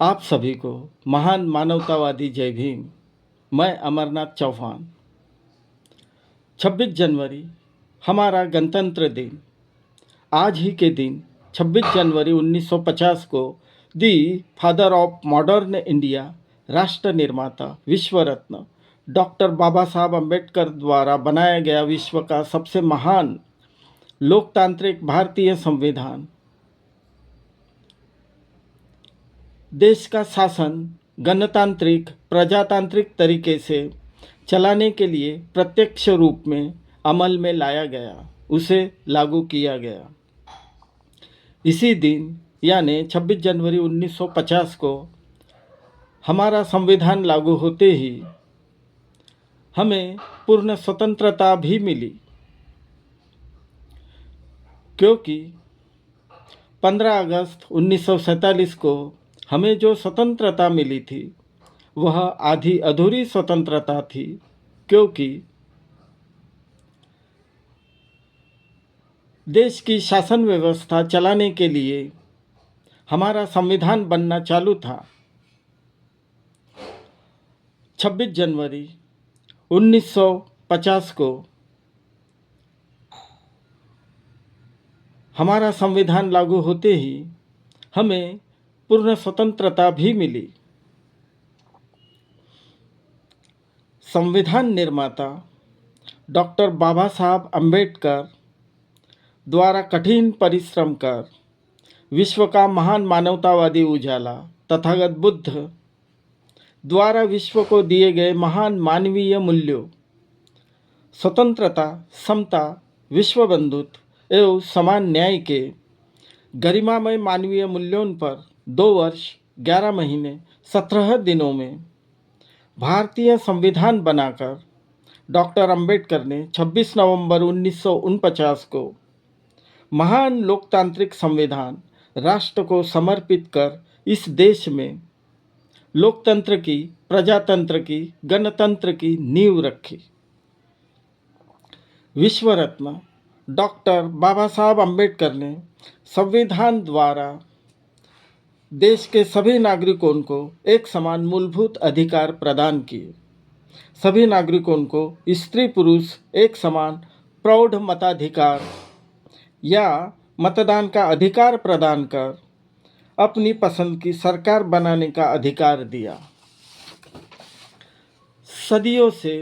आप सभी को महान मानवतावादी जय भीम। मैं अमरनाथ चौहान। 26 जनवरी हमारा गणतंत्र दिन। आज ही के दिन 26 जनवरी 1950 को the father of modern India, राष्ट्र निर्माता, विश्व रत्न डॉक्टर बाबा साहब अम्बेडकर द्वारा बनाया गया विश्व का सबसे महान लोकतांत्रिक भारतीय संविधान, देश का शासन गणतांत्रिक प्रजातांत्रिक तरीके से चलाने के लिए प्रत्यक्ष रूप में अमल में लाया गया, उसे लागू किया गया। इसी दिन यानी 26 जनवरी 1950 को हमारा संविधान लागू होते ही हमें पूर्ण स्वतंत्रता भी मिली, क्योंकि 15 अगस्त 1947 को हमें जो स्वतंत्रता मिली थी वह आधी अधूरी स्वतंत्रता थी, क्योंकि देश की शासन व्यवस्था चलाने के लिए हमारा संविधान बनना चालू था। 26 जनवरी 1950 को हमारा संविधान लागू होते ही हमें पूर्ण स्वतंत्रता भी मिली। संविधान निर्माता डॉक्टर बाबा साहब अम्बेडकर द्वारा कठिन परिश्रम कर विश्व का महान मानवतावादी उजाला तथागत बुद्ध द्वारा विश्व को दिए गए महान मानवीय मूल्यों स्वतंत्रता, समता, विश्व बंधुत्व एवं समान न्याय के गरिमामय मानवीय मूल्यों पर 2 वर्ष 11 महीने 17 दिनों में भारतीय संविधान बनाकर डॉक्टर अंबेडकर ने 26 नवंबर 1949 को महान लोकतांत्रिक संविधान राष्ट्र को समर्पित कर इस देश में लोकतंत्र की, प्रजातंत्र की, गणतंत्र की नींव रखी। विश्व रत्न डॉक्टर बाबा साहब अम्बेडकर ने संविधान द्वारा देश के सभी नागरिकों को एक समान मूलभूत अधिकार प्रदान किए। सभी नागरिकों को स्त्री पुरुष एक समान प्रौढ़ मताधिकार या मतदान का अधिकार प्रदान कर अपनी पसंद की सरकार बनाने का अधिकार दिया। सदियों से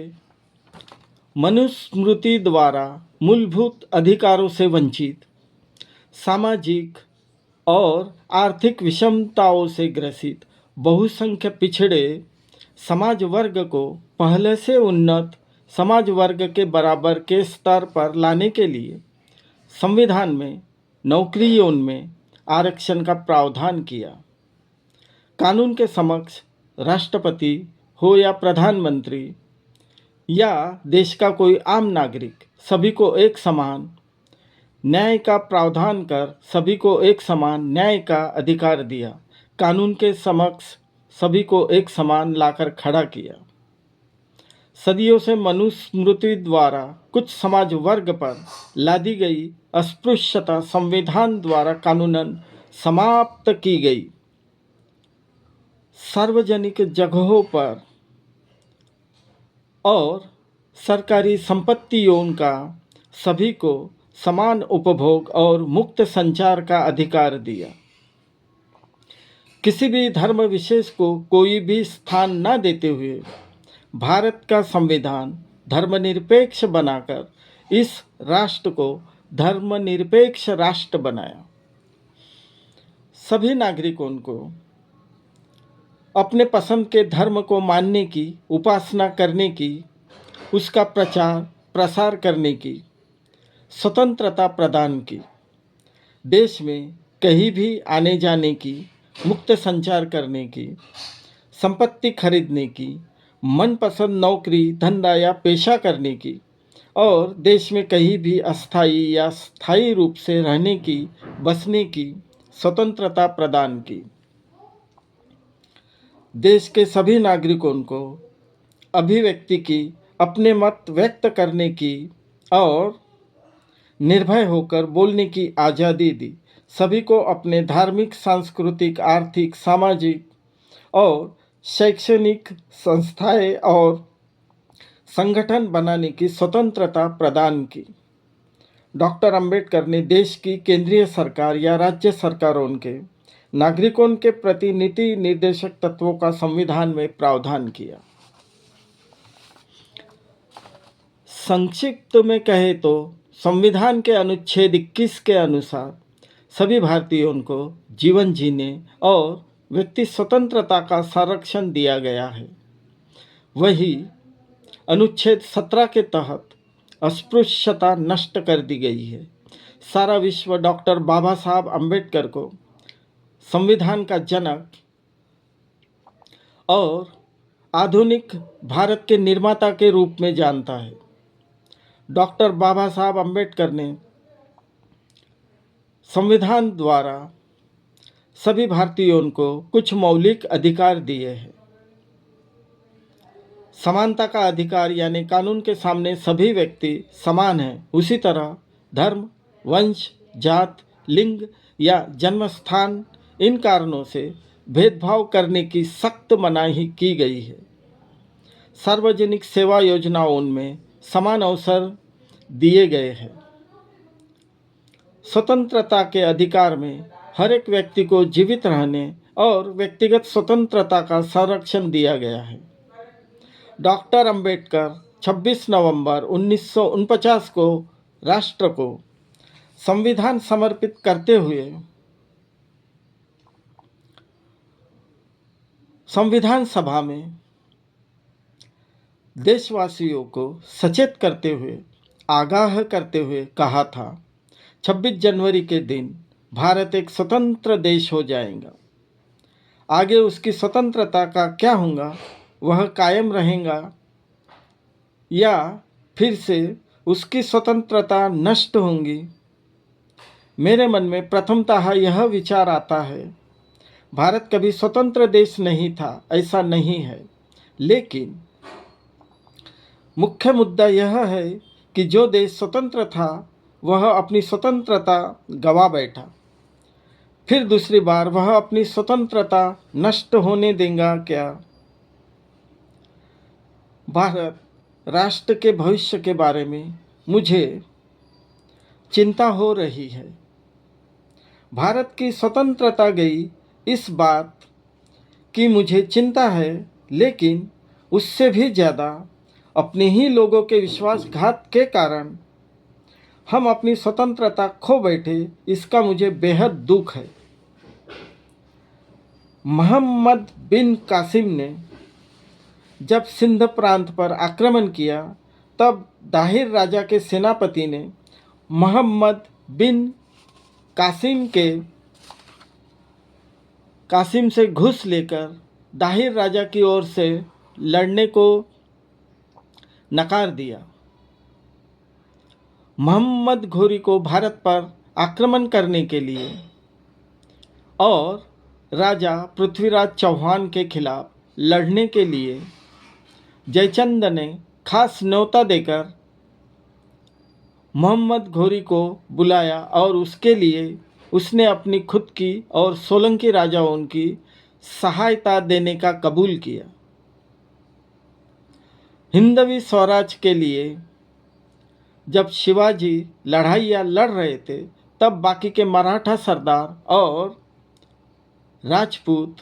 मनुस्मृति द्वारा मूलभूत अधिकारों से वंचित, सामाजिक और आर्थिक विषमताओं से ग्रसित बहुसंख्यक पिछड़े समाज वर्ग को पहले से उन्नत समाज वर्ग के बराबर के स्तर पर लाने के लिए संविधान में नौकरियों में आरक्षण का प्रावधान किया। कानून के समक्ष राष्ट्रपति हो या प्रधानमंत्री या देश का कोई आम नागरिक सभी को एक समान न्याय का प्रावधान कर सभी को एक समान न्याय का अधिकार दिया। कानून के समक्ष सभी को एक समान लाकर खड़ा किया। सदियों से मनुस्मृति द्वारा कुछ समाज वर्ग पर लादी गई अस्पृश्यता संविधान द्वारा कानूनन समाप्त की गई। सार्वजनिक जगहों पर और सरकारी संपत्तियों का सभी को समान उपभोग और मुक्त संचार का अधिकार दिया। किसी भी धर्म विशेष को कोई भी स्थान न देते हुए भारत का संविधान धर्मनिरपेक्ष बनाकर इस राष्ट्र को धर्मनिरपेक्ष राष्ट्र बनाया। सभी नागरिकों को अपने पसंद के धर्म को मानने की, उपासना करने की, उसका प्रचार प्रसार करने की स्वतंत्रता प्रदान की। देश में कहीं भी आने जाने की, मुक्त संचार करने की, संपत्ति खरीदने की, मनपसंद नौकरी धंधा या पेशा करने की और देश में कहीं भी अस्थायी या स्थायी रूप से रहने की, बसने की स्वतंत्रता प्रदान की। देश के सभी नागरिकों को अभिव्यक्ति की, अपने मत व्यक्त करने की और निर्भय होकर बोलने की आज़ादी दी। सभी को अपने धार्मिक, सांस्कृतिक, आर्थिक, सामाजिक और शैक्षणिक संस्थाएं और संगठन बनाने की स्वतंत्रता प्रदान की। डॉक्टर अंबेडकर ने देश की केंद्रीय सरकार या राज्य सरकारों के नागरिकों के प्रति नीति निर्देशक तत्वों का संविधान में प्रावधान किया। संक्षिप्त में कहे तो संविधान के अनुच्छेद 21 के अनुसार सभी भारतीयों को जीवन जीने और व्यक्ति स्वतंत्रता का संरक्षण दिया गया है। वही अनुच्छेद 17 के तहत अस्पृश्यता नष्ट कर दी गई है। सारा विश्व डॉक्टर बाबा साहब अम्बेडकर को संविधान का जनक और आधुनिक भारत के निर्माता के रूप में जानता है। डॉक्टर बाबा साहब अम्बेडकर ने संविधान द्वारा सभी भारतीयों को कुछ मौलिक अधिकार दिए हैं। समानता का अधिकार यानी कानून के सामने सभी व्यक्ति समान हैं। उसी तरह धर्म, वंश, जात, लिंग या जन्म स्थान इन कारणों से भेदभाव करने की सख्त मनाही की गई है। सार्वजनिक सेवा योजनाओं में समान अवसर दिए गए हैं। स्वतंत्रता के अधिकार में हर एक व्यक्ति को जीवित रहने और व्यक्तिगत स्वतंत्रता का संरक्षण दिया गया है। डॉक्टर अंबेडकर 26 नवंबर 1949 को राष्ट्र को संविधान समर्पित करते हुए संविधान सभा में देशवासियों को सचेत करते हुए, आगाह करते हुए कहा था, 26 जनवरी के दिन भारत एक स्वतंत्र देश हो जाएगा। आगे उसकी स्वतंत्रता का क्या होगा, वह कायम रहेगा या फिर से उसकी स्वतंत्रता नष्ट होगी। मेरे मन में प्रथमतः यह विचार आता है, भारत कभी स्वतंत्र देश नहीं था, ऐसा नहीं है। लेकिन मुख्य मुद्दा यह है कि जो देश स्वतंत्र था वह अपनी स्वतंत्रता गवा बैठा। फिर दूसरी बार वह अपनी स्वतंत्रता नष्ट होने देगा क्या? भारत राष्ट्र के भविष्य के बारे में मुझे चिंता हो रही है। भारत की स्वतंत्रता गई इस बात की मुझे चिंता है, लेकिन उससे भी ज़्यादा अपने ही लोगों के विश्वासघात के कारण हम अपनी स्वतंत्रता खो बैठे, इसका मुझे बेहद दुख है। मोहम्मद बिन कासिम ने जब सिंध प्रांत पर आक्रमण किया, तब दाहिर राजा के सेनापति ने मोहम्मद बिन कासिम से घूस लेकर दाहिर राजा की ओर से लड़ने को नकार दिया। मोहम्मद घोरी को भारत पर आक्रमण करने के लिए और राजा पृथ्वीराज चौहान के खिलाफ लड़ने के लिए जयचंद ने खास न्योता देकर मोहम्मद घोरी को बुलाया और उसके लिए उसने अपनी खुद की और सोलंकी राजाओं की सहायता देने का कबूल किया। हिंदवी स्वराज के लिए जब शिवाजी लड़ाइयाँ लड़ रहे थे, तब बाकी के मराठा सरदार और राजपूत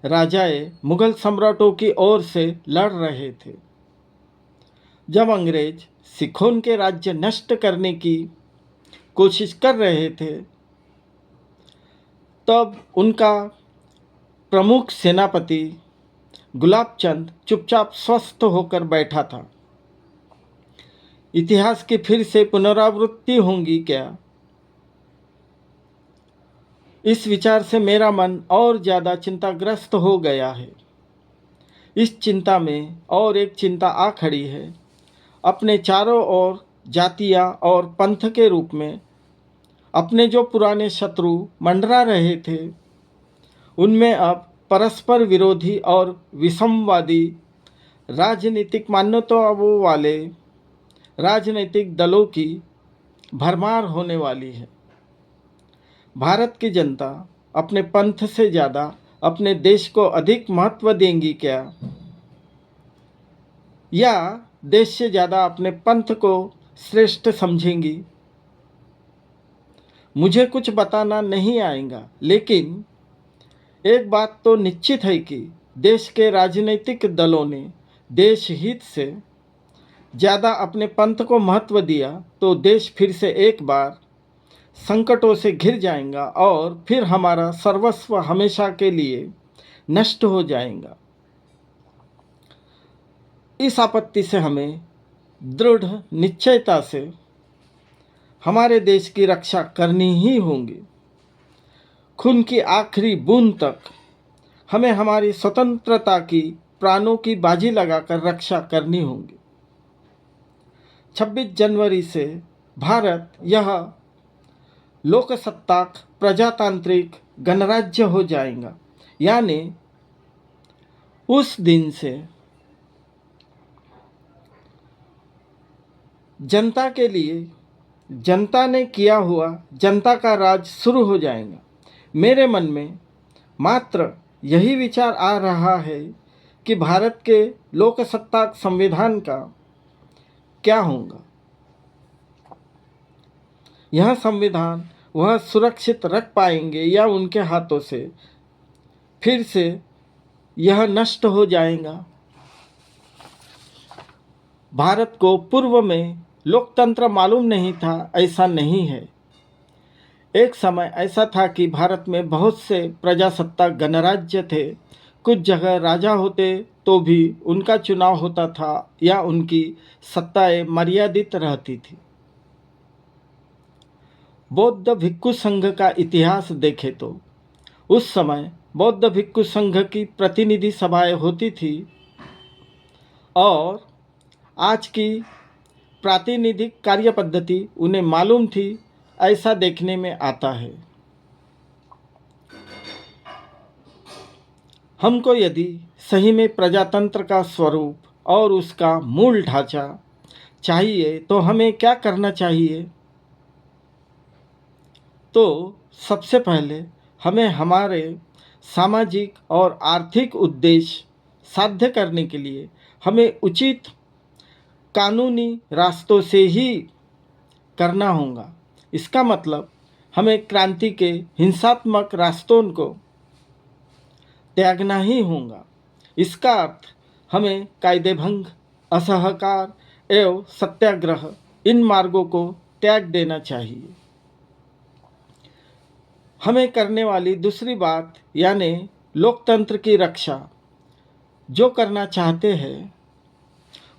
राजाएं मुगल सम्राटों की ओर से लड़ रहे थे। जब अंग्रेज सिखों के राज्य नष्ट करने की कोशिश कर रहे थे, तब उनका प्रमुख सेनापति गुलाब चंद चुपचाप स्वस्थ होकर बैठा था। इतिहास की फिर से पुनरावृत्ति होगी क्या? इस विचार से मेरा मन और ज़्यादा चिंताग्रस्त हो गया है। इस चिंता में और एक चिंता आ खड़ी है। अपने चारों ओर जातियाँ और पंथ के रूप में अपने जो पुराने शत्रु मंडरा रहे थे, उनमें अब परस्पर विरोधी और विषमवादी राजनीतिक मान्यताओं वाले राजनीतिक दलों की भरमार होने वाली है। भारत की जनता अपने पंथ से ज़्यादा अपने देश को अधिक महत्व देंगी क्या, या देश से ज़्यादा अपने पंथ को श्रेष्ठ समझेंगी? मुझे कुछ बताना नहीं आएगा, लेकिन एक बात तो निश्चित है कि देश के राजनीतिक दलों ने देश हित से ज़्यादा अपने पंथ को महत्व दिया तो देश फिर से एक बार संकटों से घिर जाएगा और फिर हमारा सर्वस्व हमेशा के लिए नष्ट हो जाएगा। इस आपत्ति से हमें दृढ़ निश्चयता से हमारे देश की रक्षा करनी ही होगी। खून की आखिरी बूंद तक हमें हमारी स्वतंत्रता की प्राणों की बाजी लगाकर रक्षा करनी होगी। 26 जनवरी से भारत यह लोकसत्ताक प्रजातांत्रिक गणराज्य हो जाएगा, यानी उस दिन से जनता के लिए जनता ने किया हुआ जनता का राज शुरू हो जाएगा। मेरे मन में मात्र यही विचार आ रहा है कि भारत के लोकसत्ताक संविधान का क्या होगा। यह संविधान वह सुरक्षित रख पाएंगे या उनके हाथों से फिर से यह नष्ट हो जाएगा। भारत को पूर्व में लोकतंत्र मालूम नहीं था, ऐसा नहीं है। एक समय ऐसा था कि भारत में बहुत से प्रजासत्ताक गणराज्य थे। कुछ जगह राजा होते तो भी उनका चुनाव होता था या उनकी सत्ताएं मर्यादित रहती थी। बौद्ध भिक्षु संघ का इतिहास देखें तो उस समय बौद्ध भिक्षु संघ की प्रतिनिधि सभाएं होती थी और आज की प्रातिनिधिक कार्य पद्धति उन्हें मालूम थी, ऐसा देखने में आता है। हमको यदि सही में प्रजातंत्र का स्वरूप और उसका मूल ढांचा चाहिए तो हमें क्या करना चाहिए? तो सबसे पहले हमें हमारे सामाजिक और आर्थिक उद्देश्य साध्य करने के लिए हमें उचित कानूनी रास्तों से ही करना होगा। इसका मतलब हमें क्रांति के हिंसात्मक रास्तों को त्यागना ही होगा। इसका अर्थ हमें कायदे भंग, असहकार एवं सत्याग्रह इन मार्गों को त्याग देना चाहिए। हमें करने वाली दूसरी बात यानी लोकतंत्र की रक्षा जो करना चाहते हैं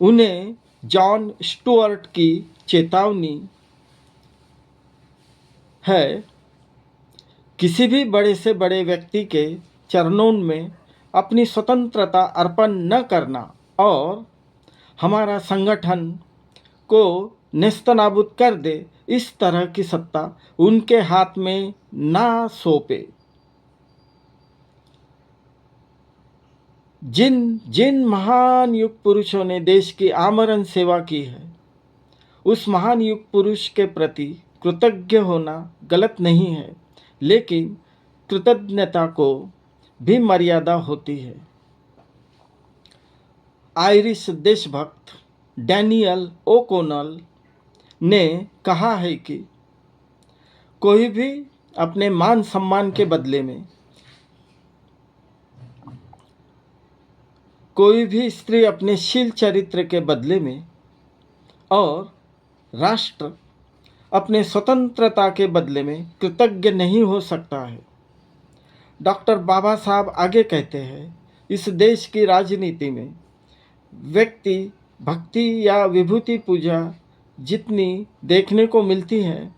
उन्हें जॉन स्टुअर्ट की चेतावनी है, किसी भी बड़े से बड़े व्यक्ति के चरणों में अपनी स्वतंत्रता अर्पण न करना और हमारा संगठन को नेस्तनाबूद कर दे, इस तरह की सत्ता उनके हाथ में ना सौंपे। जिन जिन महान युग पुरुषों ने देश की आमरण सेवा की है उस महान युग पुरुष के प्रति कृतज्ञ होना गलत नहीं है, लेकिन कृतज्ञता को भी मर्यादा होती है। आयरिश देशभक्त डैनियल ओ'कॉनल ने कहा है कि कोई भी अपने मान सम्मान के बदले में, कोई भी स्त्री अपने शील चरित्र के बदले में और राष्ट्र अपने स्वतंत्रता के बदले में कृतज्ञ नहीं हो सकता है। डॉक्टर बाबा साहब आगे कहते हैं, इस देश की राजनीति में व्यक्ति भक्ति या विभूति पूजा जितनी देखने को मिलती है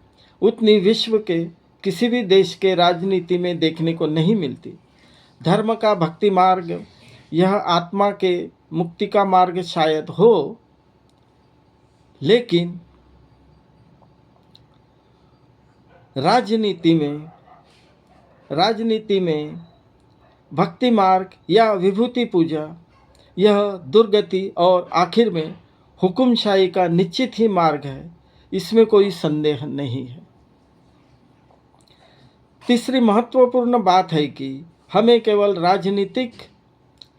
उतनी विश्व के किसी भी देश के राजनीति में देखने को नहीं मिलती। धर्म का भक्ति मार्ग यह आत्मा के मुक्ति का मार्ग शायद हो, लेकिन राजनीति में भक्ति मार्ग या विभूति पूजा यह दुर्गति और आखिर में हुकुमशाही का निश्चित ही मार्ग है, इसमें कोई संदेह नहीं है। तीसरी महत्वपूर्ण बात है कि हमें केवल राजनीतिक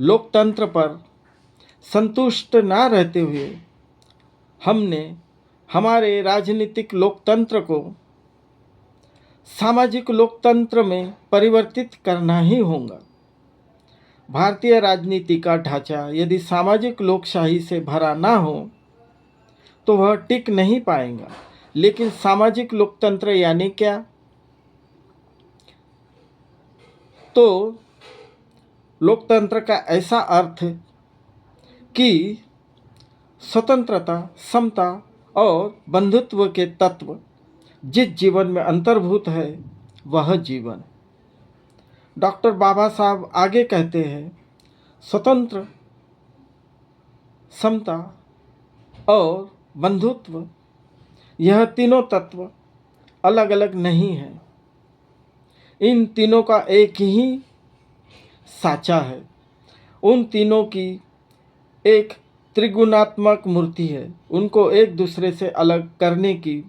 लोकतंत्र पर संतुष्ट ना रहते हुए हमने हमारे राजनीतिक लोकतंत्र को सामाजिक लोकतंत्र में परिवर्तित करना ही होगा। भारतीय राजनीति का ढांचा यदि सामाजिक लोकशाही से भरा ना हो तो वह टिक नहीं पाएगा। लेकिन सामाजिक लोकतंत्र यानी क्या? तो लोकतंत्र का ऐसा अर्थ कि स्वतंत्रता, समता और बंधुत्व के तत्व जिस जीवन में अंतर्भूत है वह जीवन। डॉक्टर बाबा साहब आगे कहते हैं, स्वतंत्र, समता और बंधुत्व यह तीनों तत्व अलग अलग नहीं हैं। इन तीनों का एक ही साचा है। उन तीनों की एक त्रिगुणात्मक मूर्ति है। उनको एक दूसरे से अलग करने की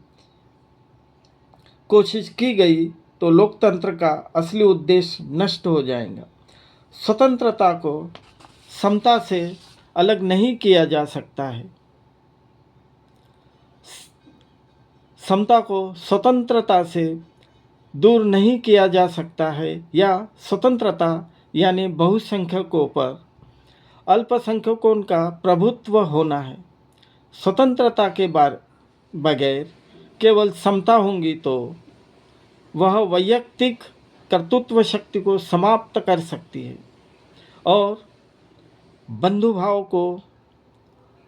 कोशिश की गई तो लोकतंत्र का असली उद्देश्य नष्ट हो जाएगा। स्वतंत्रता को समता से अलग नहीं किया जा सकता है। समता को स्वतंत्रता से दूर नहीं किया जा सकता है, या स्वतंत्रता यानी बहुसंख्यकों पर अल्पसंख्यकों का प्रभुत्व होना है। स्वतंत्रता के बगैर केवल समता होंगी तो वह वैयक्तिक कर्तृत्व शक्ति को समाप्त कर सकती है और बंधुभाव को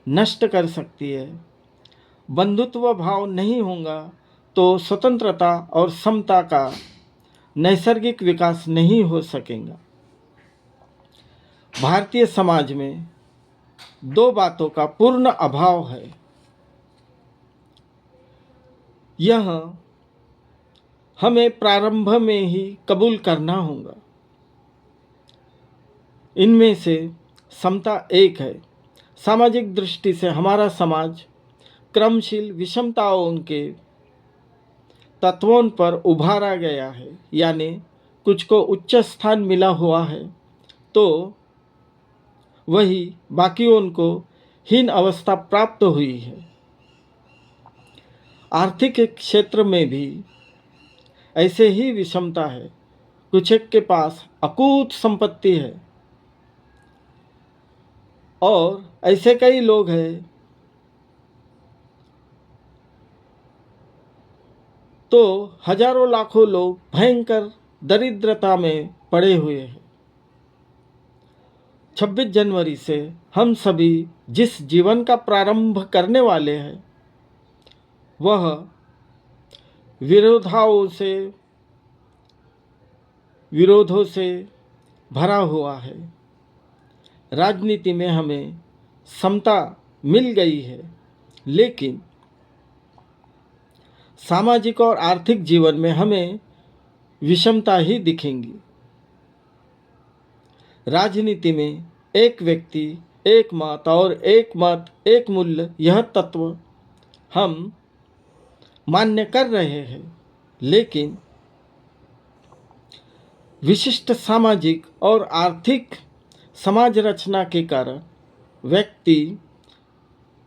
नष्ट कर सकती है। बंधुत्व भाव नहीं होगा तो स्वतंत्रता और समता का नैसर्गिक विकास नहीं हो सकेगा। भारतीय समाज में दो बातों का पूर्ण अभाव है। यह हमें प्रारंभ में ही कबूल करना होगा। इनमें से समता एक है। सामाजिक दृष्टि से हमारा समाज क्रमशील विषमताओं के तत्वों पर उभारा गया है, यानी कुछ को उच्च स्थान मिला हुआ है तो वही बाकियों को हीन अवस्था प्राप्त हुई है। आर्थिक क्षेत्र में भी ऐसे ही विषमता है। कुछ के पास अकूत संपत्ति है और ऐसे कई लोग हैं तो हजारों लाखों लोग भयंकर दरिद्रता में पड़े हुए हैं। 26 जनवरी से हम सभी जिस जीवन का प्रारंभ करने वाले हैं वह विरोधों से भरा हुआ है। राजनीति में हमें समता मिल गई है, लेकिन सामाजिक और आर्थिक जीवन में हमें विषमता ही दिखेंगी। राजनीति में एक व्यक्ति, एक मत और एक मूल्य, यह तत्व हम मान्य कर रहे हैं, लेकिन विशिष्ट सामाजिक और आर्थिक समाज रचना के कारण व्यक्ति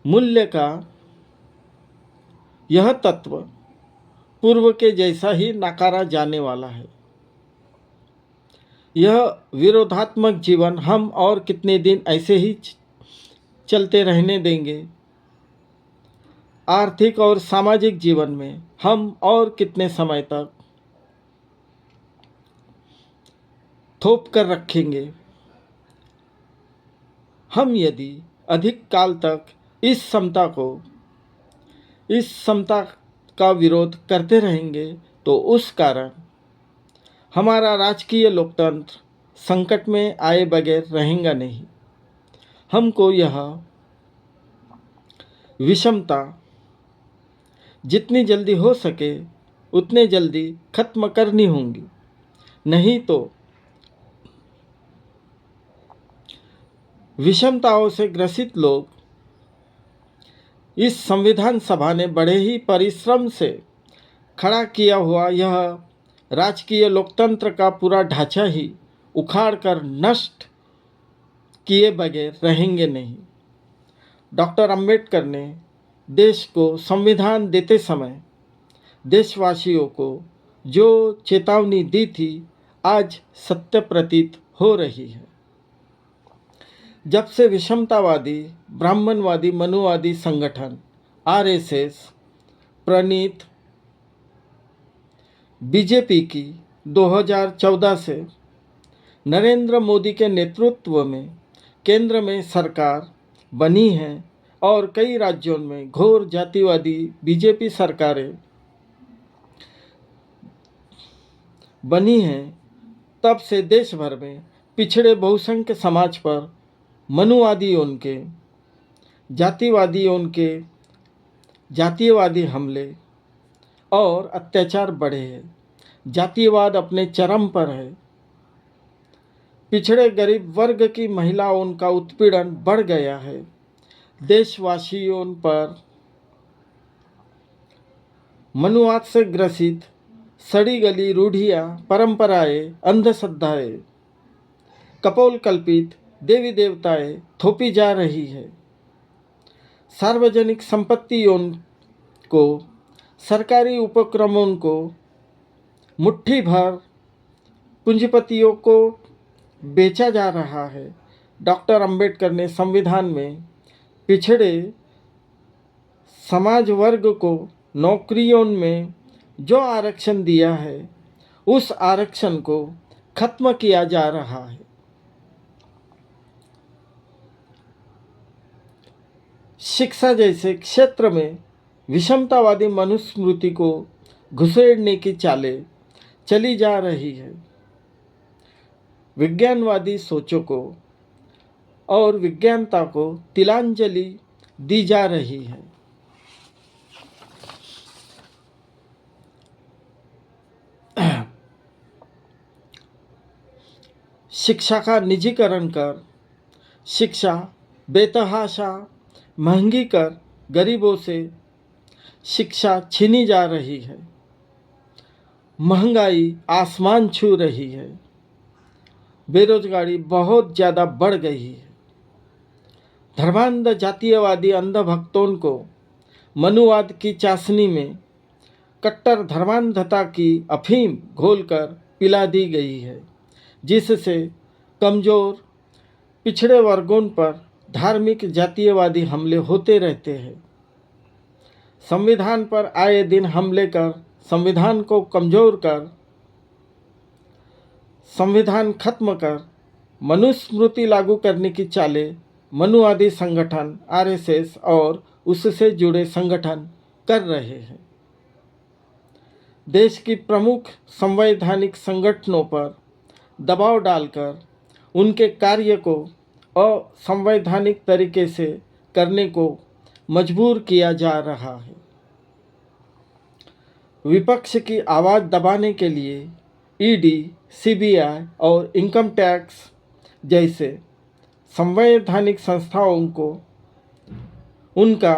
मूल्य का यह तत्व पूर्व के जैसा ही नकारा जाने वाला है। यह विरोधात्मक जीवन हम और कितने दिन ऐसे ही चलते रहने देंगे? आर्थिक और सामाजिक जीवन में हम और कितने समय तक थोप कर रखेंगे? हम यदि अधिक काल तक इस समता का विरोध करते रहेंगे तो उस कारण हमारा राजकीय लोकतंत्र संकट में आए बगैर रहेगा नहीं। हमको यह विषमता जितनी जल्दी हो सके उतने जल्दी खत्म करनी होंगी, नहीं तो विषमताओं से ग्रसित लोग, इस संविधान सभा ने बड़े ही परिश्रम से खड़ा किया हुआ यह राजकीय लोकतंत्र का पूरा ढांचा ही उखाड़ कर नष्ट किए बगैर रहेंगे नहीं। डॉक्टर अंबेडकर ने देश को संविधान देते समय देशवासियों को जो चेतावनी दी थी आज सत्य प्रतीत हो रही है। जब से विषमतावादी, ब्राह्मणवादी, मनुवादी संगठन आरएसएस प्रणीत बीजेपी की 2014 से नरेंद्र मोदी के नेतृत्व में केंद्र में सरकार बनी है और कई राज्यों में घोर जातिवादी बीजेपी सरकारें बनी हैं, तब से देश भर में पिछड़े बहुसंख्य समाज पर जातिवादी हमले और अत्याचार बढ़े हैं। जातिवाद अपने चरम पर है। पिछड़े गरीब वर्ग की महिलाओं का उत्पीड़न बढ़ गया है। देशवासियों पर मनुवाद से ग्रसित सड़ी गली रूढ़ियाँ, परंपराएं, अंधश्रद्धाएं, कपोल कल्पित देवी देवताएं थोपी जा रही है। सार्वजनिक संपत्तियों को, सरकारी उपक्रमों को मुट्ठी भर पूंजीपतियों को बेचा जा रहा है। डॉक्टर अंबेडकर ने संविधान में पिछड़े समाज वर्ग को नौकरियों में जो आरक्षण दिया है, उस आरक्षण को खत्म किया जा रहा है। शिक्षा जैसे क्षेत्र में विषमतावादी मनुस्मृति को घुसेड़ने की चालें चली जा रही है। विज्ञानवादी सोचों को और विज्ञानता को तिलांजलि दी जा रही है। शिक्षा का निजीकरण कर शिक्षा बेतहाशा महंगी कर गरीबों से शिक्षा छीनी जा रही है। महंगाई आसमान छू रही है। बेरोजगारी बहुत ज़्यादा बढ़ गई है। धर्मांध जातीयवादी अंधभक्तों को मनुवाद की चाशनी में कट्टर धर्मांधता की अफीम घोलकर पिला दी गई है, जिससे कमज़ोर पिछड़े वर्गों पर धार्मिक जातीयवादी हमले होते रहते हैं। संविधान पर आए दिन हमले कर संविधान को कमज़ोर कर संविधान खत्म कर मनुस्मृति लागू करने की चालें मनुवादी संगठन आरएसएस और उससे जुड़े संगठन कर रहे हैं। देश की प्रमुख संवैधानिक संगठनों पर दबाव डालकर उनके कार्य को असंवैधानिक तरीके से करने को मजबूर किया जा रहा है। विपक्ष की आवाज़ दबाने के लिए ईडी, सीबीआई और इनकम टैक्स जैसे संवैधानिक संस्थाओं को उनका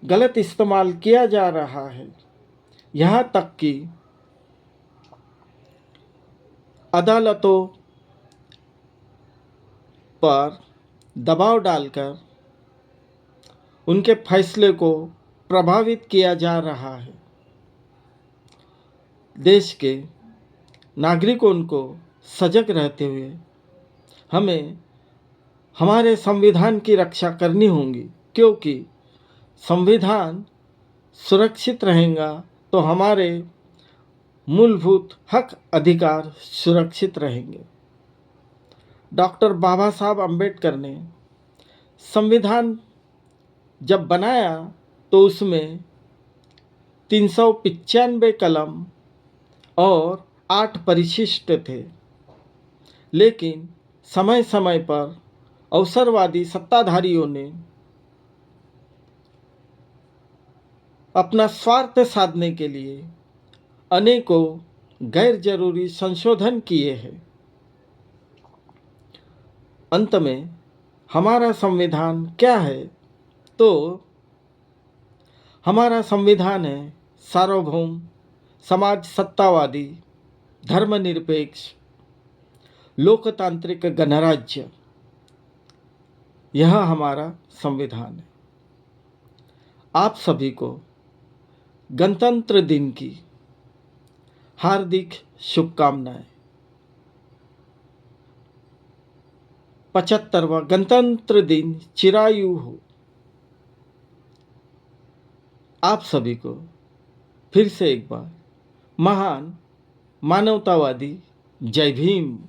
गलत इस्तेमाल किया जा रहा है। यहाँ तक कि अदालतों पर दबाव डालकर उनके फैसले को प्रभावित किया जा रहा है। देश के नागरिकों को सजग रहते हुए हमें हमारे संविधान की रक्षा करनी होगी, क्योंकि संविधान सुरक्षित रहेगा तो हमारे मूलभूत हक अधिकार सुरक्षित रहेंगे। डॉक्टर बाबा साहब अम्बेडकर ने संविधान जब बनाया तो उसमें 395 कलम और 8 परिशिष्ट थे, लेकिन समय समय पर अवसरवादी सत्ताधारियों ने अपना स्वार्थ साधने के लिए अनेकों गैर जरूरी संशोधन किए हैं। अंत में हमारा संविधान क्या है? तो हमारा संविधान है सार्वभौम, समाज सत्तावादी, धर्मनिरपेक्ष, लोकतांत्रिक गणराज्य, यह हमारा संविधान है। आप सभी को गणतंत्र दिन की हार्दिक शुभकामनाएं। 75वां गणतंत्र दिन चिरायु हो। आप सभी को फिर से एक बार महान मानवतावादी जय भीम।